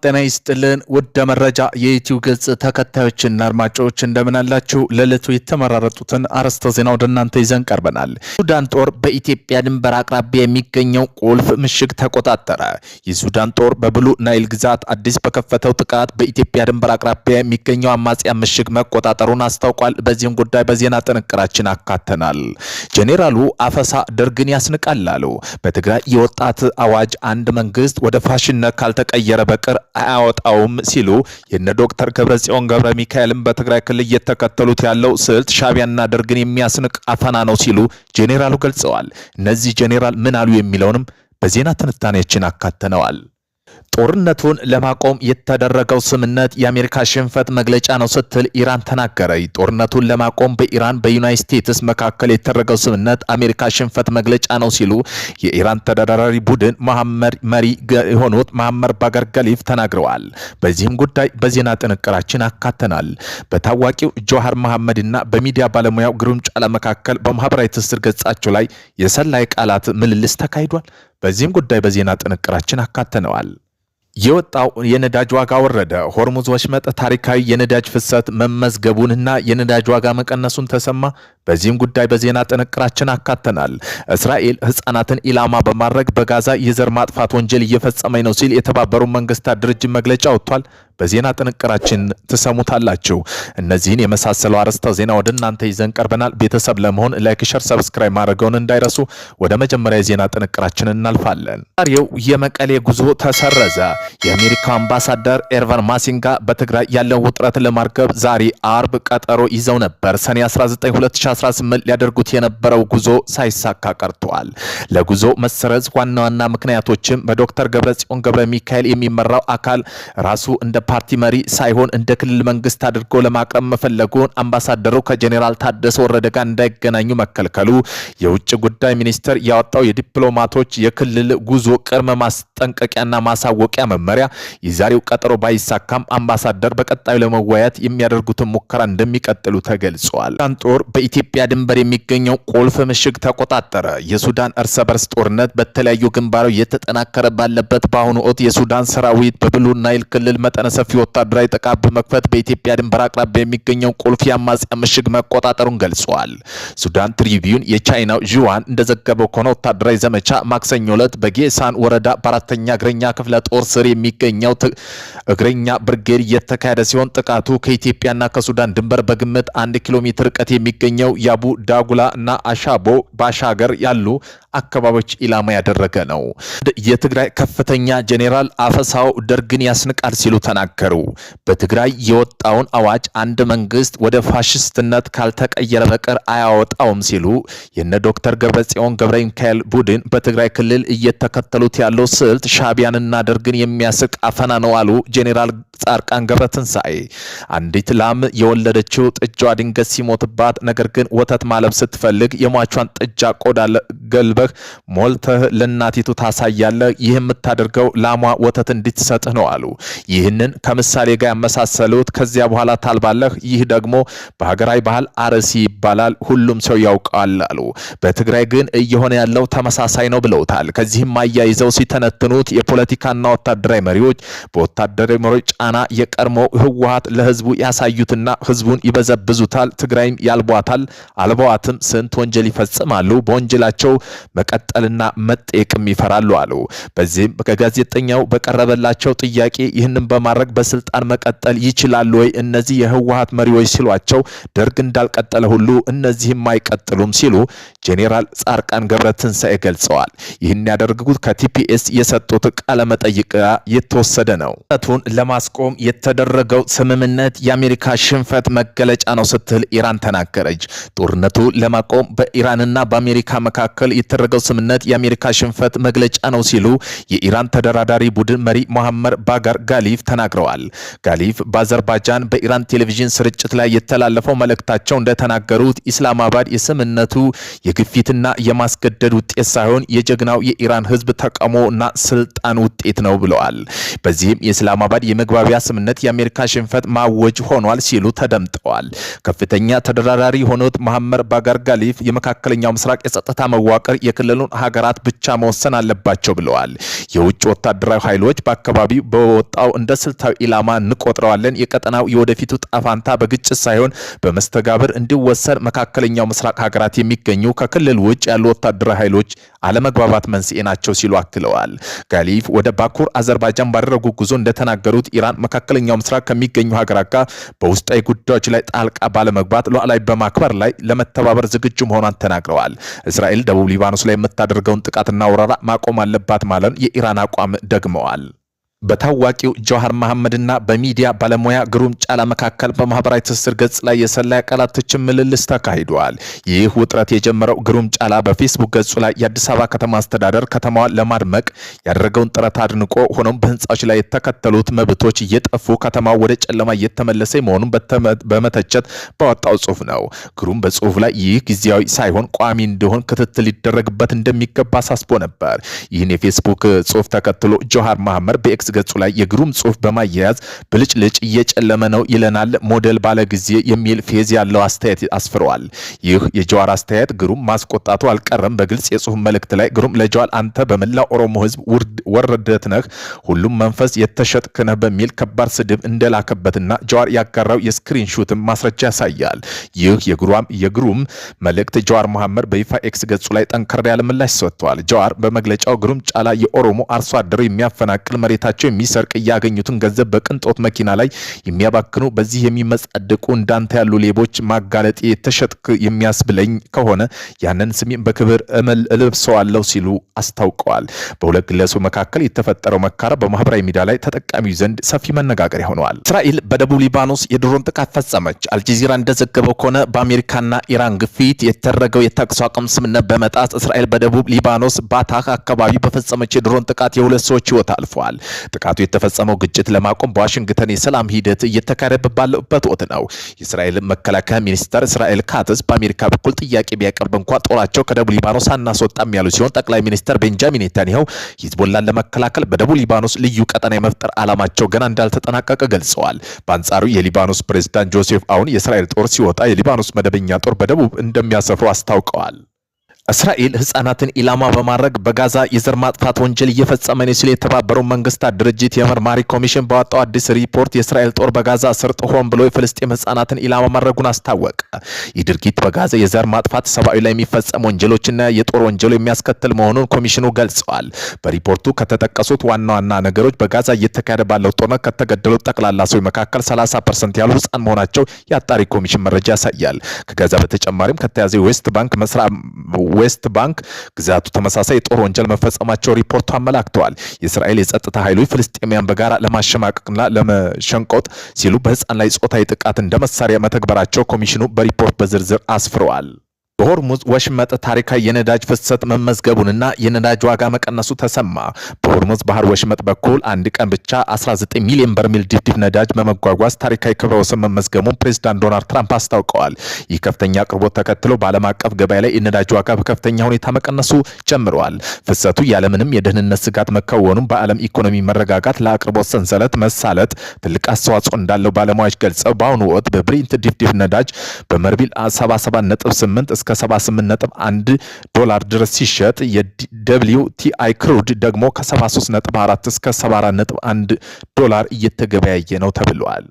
ጤና ይስጥልን ውድ መረጃ የዩቲዩብ ገጽ ተከታዮችና አድማጮች እንደምን አላችሁ? ለዕለቱ የተመራረጡትን አርዕስተ ዜና ወደ እናንተ ይዘን ቀርበናል። ሱዳን ጦር በኢትዮጵያ ድንበር አቅራቢያ የሚገኘው ቁልፍ ምሽግ ተቆጣጠረ። የሱዳን ጦር በብሉ ናይል ግዛት አዲስ በከፈተው ጥቃት በኢትዮጵያ ድንበር አቅራቢያ የሚገኘው አማጽያ ምሽግ መቆጣጠሩን አስታውቋል። በዚህም ጉዳይ በዜና ጥንቅራችን አካተናል። ጄኔራሉ አፈሳ ደርግን ያስንቃል አሉ። በትግራይ የወጣት አዋጅ አንድ መንግስት ወደ ፋሽነት ካልተቀየረ በቀር አያወጣውም ሲሉ የነ ዶክተር ገብረጽዮን ገብረ ሚካኤልም በትግራይ ክልል እየተከተሉት ያለው ስልት ሻዕቢያና ደርግን የሚያስንቅ አፈና ነው ሲሉ ጄኔራሉ ገልጸዋል። እነዚህ ጄኔራል ምን አሉ የሚለውንም በዜና ትንታኔያችን አካተነዋል። ጦርነቱን ለማቆም የተደረገው ስምምነት የአሜሪካ ሽንፈት መግለጫ ነው ስትል ኢራን ተናገረ። ጦርነቱን ለማቆም በኢራን በዩናይትድ ስቴትስ መካከል የተደረገው ስምምነት አሜሪካ ሽንፈት መግለጫ ነው ሲሉ የኢራን ተደራዳሪ ቡድን መሪ የሆኑት መሐመድ ባገር ጋሊፍ ተናግረዋል። በዚህም ጉዳይ በዜና ጥንቅራችን አካተናል። በታዋቂው ጆሃር መሐመድና በሚዲያ ባለሙያው ግሩም ጫላ መካከል በማህበራዊ ትስስር ገጻቸው ላይ የሰላይ ቃላት ምልልስ ተካሂዷል። በዚህም ጉዳይ በዜና ጥንቅራችን አካተነዋል። የወጣው የነዳጅ ዋጋ ወረደ። ሆርሙዝ ወሽመጥ ታሪካዊ የነዳጅ ፍሰት መመዝገቡንና የነዳጅ ዋጋ መቀነሱን ተሰማ። በዚህም ጉዳይ በዜና ጥንቅራችን አካተናል። እስራኤል ህፃናትን ኢላማ በማድረግ በጋዛ የዘር ማጥፋት ወንጀል እየፈጸመች ነው ሲል የተባበሩት መንግስታት ድርጅት መግለጫ ወጥቷል። በዜና ጥንቅራችን ትሰሙታላችሁ። እነዚህን የመሳሰሉ አርዕስተ ዜና ወደ እናንተ ይዘን ቀርበናል። ቤተሰብ ለመሆን ላይክ፣ ሼር፣ ሰብስክራይብ ማድረግውን እንዳይረሱ። ወደ መጀመሪያ የዜና ጥንቅራችን እናልፋለን። ዛሬው የመቀሌ ጉዞ ተሰረዘ። የአሜሪካው አምባሳደር ኤርቫን ማሲንጋ በትግራይ ያለው ውጥረት ለማርገብ ዛሬ አርብ ቀጠሮ ይዘው ነበር። ሰኔ 19 2018 ሊያደርጉት የነበረው ጉዞ ሳይሳካ ቀርቷል። ለጉዞ መሰረዝ ዋና ዋና ምክንያቶችም በዶክተር ገብረጽዮን ገብረ ሚካኤል የሚመራው አካል ራሱ እንደ ፓርቲ መሪ ሳይሆን እንደ ክልል መንግስት አድርጎ ለማቅረብ መፈለጉን፣ አምባሳደሩ ከጄኔራል ታደሰ ወረደ ጋር እንዳይገናኙ መከልከሉ፣ የውጭ ጉዳይ ሚኒስቴር ያወጣው የዲፕሎማቶች የክልል ጉዞ ቅድመ ማስጠንቀቂያና ማሳወቂያ መመሪያ፣ የዛሬው ቀጠሮ ባይሳካም አምባሳደር በቀጣዩ ለመወያየት የሚያደርጉትን ሙከራ እንደሚቀጥሉ ተገልጿል። ሱዳን ጦር በኢትዮጵያ ድንበር የሚገኘው ቁልፍ ምሽግ ተቆጣጠረ። የሱዳን እርስ በርስ ጦርነት በተለያዩ ግንባሮች የተጠናከረ ባለበት በአሁኑ ወቅት የሱዳን ሰራዊት በብሉ ናይል ክልል መጠነ ሰፊ ወታደራዊ ጥቃት በመክፈት በኢትዮጵያ ድንበር አቅራቢያ የሚገኘው ቁልፍ የአማጽያ ምሽግ መቆጣጠሩን ገልጿል። ሱዳን ትሪቢዩን የቻይናው ዥዋን እንደዘገበው ከሆነ ወታደራዊ ዘመቻ ማክሰኞ ዕለት በጌሳን ወረዳ በአራተኛ እግረኛ ክፍለ ጦር ስር የሚገኘው እግረኛ ብርጌድ እየተካሄደ ሲሆን ጥቃቱ ከኢትዮጵያና ከሱዳን ድንበር በግምት 1 ኪሎ ሜትር ርቀት የሚገኘው ያቡ ዳጉላ እና አሻቦ ባሻገር ያሉ አካባቢዎች ኢላማ ያደረገ ነው። የትግራይ ከፍተኛ ጄኔራል አፈሳው ደርግን ያስንቃል ሲሉ ተናገሩ። በትግራይ የወጣውን አዋጅ አንድ መንግስት ወደ ፋሽስትነት ካልተቀየረ በቀር አያወጣውም ሲሉ የነ ዶክተር ገብረጽዮን ገብረ ሚካኤል ቡድን በትግራይ ክልል እየተከተሉት ያለው ስልት ሻዕቢያንና ደርግን የሚያስቅ አፈና ነው አሉ ጄኔራል ጻድቃን ገብረትንሳኤ። አንዲት ላም የወለደችው ጥጃዋ ድንገት ሲሞትባት፣ ነገር ግን ወተት ማለብ ስትፈልግ የሟቿን ጥጃ ቆዳ ገልበህ ሞልተህ ለእናቲቱ ታሳያለህ። ይህ የምታደርገው ላሟ ወተት እንድትሰጥህ ነው አሉ። ይህንን ከምሳሌ ጋር ያመሳሰሉት ከዚያ በኋላ ታልባለህ። ይህ ደግሞ በሀገራዊ ባህል አርሲ ይባላል፣ ሁሉም ሰው ያውቃል አሉ። በትግራይ ግን እየሆነ ያለው ተመሳሳይ ነው ብለውታል። ከዚህም አያይዘው ሲተነትኑት የፖለቲካና ወታደራዊ መሪዎች በወታደራዊ መሪዎች ጫና የቀድሞ ህወሓት ለህዝቡ ያሳዩትና ህዝቡን ይበዘብዙታል፣ ትግራይም ያልቧታል፣ አልቧትም ስንት ወንጀል ይፈጽማሉ፣ በወንጀላቸው መቀጠልና መጠየቅም ይፈራሉ አሉ። በዚህም ከጋዜጠኛው በቀረበላቸው ጥያቄ ይህንን በማድረግ በስልጣን መቀጠል ይችላሉ ወይ እነዚህ የህወሓት መሪዎች ሲሏቸው ደርግ እንዳልቀጠለ ሁሉ እነዚህም አይቀጥሉም ሲሉ ጄኔራል ጻድቃን ገብረትንሳኤ ገልጸዋል። ይህን ያደረጉት ከቲፒኤስ የሰጡት ቃለ መጠይቅ የተወሰደ ነው። ቱን ለማስቆም የተደረገው ስምምነት የአሜሪካ ሽንፈት መገለጫ ነው ስትል ኢራን ተናገረች። ጦርነቱ ለማቆም በኢራንና በአሜሪካ መካከል የተደረገው ስምምነት የአሜሪካ ሽንፈት መግለጫ ነው ሲሉ የኢራን ተደራዳሪ ቡድን መሪ መሐመድ ባገር ጋሊፍ ተናግረዋል። ጋሊፍ በአዘርባይጃን በኢራን ቴሌቪዥን ስርጭት ላይ የተላለፈው መልእክታቸው እንደተናገሩት ኢስላማባድ የስምምነቱ የግፊትና የማስገደድ ውጤት ሳይሆን የጀግናው የኢራን ህዝብ ተቃውሞና ስልጣን ውጤት ነው ብለዋል። በዚህም የኢስላማባድ የመግባቢያ ስምምነት የአሜሪካ ሽንፈት ማወጅ ሆኗል ሲሉ ተደምጠዋል። ከፍተኛ ተደራዳሪ ሆኖት የሆኑት መሐመድ ባጋር ጋሊፍ የመካከለኛው ምስራቅ የጸጥታ መዋቅር የክልሉን ሀገራት ብቻ መወሰን አለባቸው ብለዋል። የውጭ ወታደራዊ ኃይሎች በአካባቢው በወጣው እንደ ስልታዊ ኢላማ እንቆጥረዋለን። የቀጠናው የወደፊቱ ጣፋንታ በግጭት ሳይሆን በመስተጋብር እንዲወሰን መካከለኛው ምስራቅ ሀገራት የሚገኙ ከክልል ውጭ ያሉ ወታደራዊ ኃይሎች አለመግባባት መንስኤ ናቸው ሲሉ አክለዋል። ጋሊፍ ወደ ባኩር አዘርባይጃን ባደረጉ ጉዞ እንደተናገሩት ኢራን መካከለኛው ምስራቅ ከሚገኙ ሀገራት ጋር በውስጣዊ ጉዳዮች ላይ ጣልቃ ባለመግባት ሉዓላዊ በማክበር ላይ ለመተባበር ዝግጁ መሆኗን ተናግረዋል። እስራኤል ደቡብ ሊባኖስ ላይ የምታደርገውን ጥቃትና ወረራ ማቆም አለባት ማለት የኢራን አቋም ደግመዋል። በታዋቂው ጀዋር መሐመድና በሚዲያ ባለሙያ ግሩም ጫላ መካከል በማህበራዊ ትስስር ገጽ ላይ የሰላይ ቃላቶችን ምልልስ ተካሂደዋል። ይህ ውጥረት የጀመረው ግሩም ጫላ በፌስቡክ ገጹ ላይ የአዲስ አበባ ከተማ አስተዳደር ከተማዋን ለማድመቅ ያደረገውን ጥረት አድንቆ ሆኖም በህንፃዎች ላይ የተከተሉት መብቶች እየጠፉ ከተማው ወደ ጨለማ እየተመለሰ መሆኑን በመተቸት ባወጣው ጽሁፍ ነው። ግሩም በጽሁፍ ላይ ይህ ጊዜያዊ ሳይሆን ቋሚ እንዲሆን ክትትል ሊደረግበት እንደሚገባ አሳስቦ ነበር። ይህን የፌስቡክ ጽሁፍ ተከትሎ ጀዋር መሐመድ በኤክስ ገጹ ላይ የግሩም ጽሁፍ በማያያዝ ብልጭልጭ እየጨለመ ነው ይለናል ሞዴል ባለ ጊዜ የሚል ፌዝ ያለው አስተያየት አስፍረዋል። ይህ የጀዋር አስተያየት ግሩም ማስቆጣቱ አልቀረም። በግልጽ የጽሁፍ መልእክት ላይ ግሩም ለጀዋር አንተ በመላው ኦሮሞ ህዝብ ወረደት ነህ፣ ሁሉም መንፈስ የተሸጥክ ነህ በሚል ከባድ ስድብ እንደላከበትና ጀዋር ያጋራው የስክሪንሾት ማስረጃ ያሳያል። ይህ የግሩም መልእክት ጀዋር መሐመድ በይፋ ኤክስ ገጹ ላይ ጠንከር ያለ ምላሽ ሰጥቷል። ጀዋር በመግለጫው ግሩም ጫላ የኦሮሞ አርሶ አደር የሚያፈናቅል መሬታቸው የሚሰርቅ እያገኙትን ገንዘብ በቅንጦት መኪና ላይ የሚያባክኑ በዚህ የሚመጻደቁ እንዳንተ ያሉ ሌቦች ማጋለጥ የተሸጥክ የሚያስብለኝ ከሆነ ያንን ስሜን በክብር እለብሰዋለሁ ሲሉ አስታውቀዋል። በሁለት ግለሰቦች መካከል የተፈጠረው መካረር በማህበራዊ ሚዲያ ላይ ተጠቃሚው ዘንድ ሰፊ መነጋገሪያ ሆነዋል። እስራኤል በደቡብ ሊባኖስ የድሮን ጥቃት ፈጸመች። አልጀዚራ እንደዘገበው ከሆነ በአሜሪካና ኢራን ግፊት የተደረገው የተኩስ አቁም ስምምነት በመጣስ እስራኤል በደቡብ ሊባኖስ ባታህ አካባቢ በፈጸመች የድሮን ጥቃት የሁለት ሰዎች ህይወት አልፏል። ጥቃቱ የተፈጸመው ግጭት ለማቆም በዋሽንግተን የሰላም ሂደት እየተካሄደ ባለበት ወቅት ነው። የእስራኤል መከላከያ ሚኒስተር እስራኤል ካትዝ በአሜሪካ በኩል ጥያቄ ቢያቀርብ እንኳ ጦራቸው ከደቡብ ሊባኖስ አናስወጣም ያሉ ሲሆን ጠቅላይ ሚኒስተር ቤንጃሚን ኔታንያሁ ሂዝቦላን ለመከላከል በደቡብ ሊባኖስ ልዩ ቀጠና የመፍጠር ዓላማቸው ገና እንዳልተጠናቀቀ ገልጸዋል። በአንጻሩ የሊባኖስ ፕሬዝዳንት ጆሴፍ አውን የእስራኤል ጦር ሲወጣ የሊባኖስ መደበኛ ጦር በደቡብ እንደሚያሰፍሩ አስታውቀዋል። እስራኤል ህፃናትን ኢላማ በማድረግ በጋዛ የዘር ማጥፋት ወንጀል እየፈጸመ ነው ሲል የተባበሩት መንግስታት ድርጅት የመርማሪ ኮሚሽን ባወጣው አዲስ ሪፖርት የእስራኤል ጦር በጋዛ ሰርጥ ሆን ብሎ የፍልስጤም ህፃናትን ኢላማ ማድረጉን አስታወቀ። ይህ ድርጊት በጋዛ የዘር ማጥፋት፣ ሰብአዊ ላይ የሚፈጸሙ ወንጀሎችና የጦር ወንጀሉ የሚያስከትል መሆኑን ኮሚሽኑ ገልጸዋል። በሪፖርቱ ከተጠቀሱት ዋና ዋና ነገሮች በጋዛ እየተካሄደ ባለው ጦርነት ከተገደሉት ጠቅላላ ሰዎች መካከል 30% ያሉ ህፃን መሆናቸው የአጣሪ ኮሚሽን መረጃ ያሳያል። ከጋዛ በተጨማሪም ከተያዘው ዌስት ባንክ ግዛቱ ተመሳሳይ የጦር ወንጀል መፈጸማቸው ሪፖርቱ አመላክተዋል። የእስራኤል የጸጥታ ኃይሎች ፍልስጤማውያን በጋራ ለማሸማቀቅና ለመሸንቆጥ ሲሉ በህፃን ላይ ጾታዊ ጥቃት እንደ መሳሪያ መተግበራቸው ኮሚሽኑ በሪፖርት በዝርዝር አስፍረዋል። በሆርሙዝ ወሽመጥ ታሪካዊ የነዳጅ ፍሰት መመዝገቡንና የነዳጅ ዋጋ መቀነሱ ተሰማ። በሆርሙዝ ባህር ወሽመጥ በኩል አንድ ቀን ብቻ 19 ሚሊዮን በርሜል ድፍድፍ ነዳጅ በመጓጓዝ ታሪካዊ ክብረ ወሰን መመዝገቡን ፕሬዝዳንት ዶናልድ ትራምፕ አስታውቀዋል። ይህ ከፍተኛ አቅርቦት ተከትሎ በዓለም አቀፍ ገበያ ላይ የነዳጅ ዋጋ በከፍተኛ ሁኔታ መቀነሱ ጀምረዋል። ፍሰቱ ያለምንም የደህንነት ስጋት መከወኑን በዓለም ኢኮኖሚ መረጋጋት ለአቅርቦት ሰንሰለት መሳለጥ ትልቅ አስተዋጽኦ እንዳለው ባለሙያዎች ገልጸው በአሁኑ ወቅት በብሬንት ድፍድፍ ነዳጅ በበርሜል 77.8 እስከ 78.1 ዶላር ድረስ ሲሸጥ የWTI ክሩድ ደግሞ ከ73.4 እስከ 74.1 ዶላር እየተገበያየ ነው ተብሏል።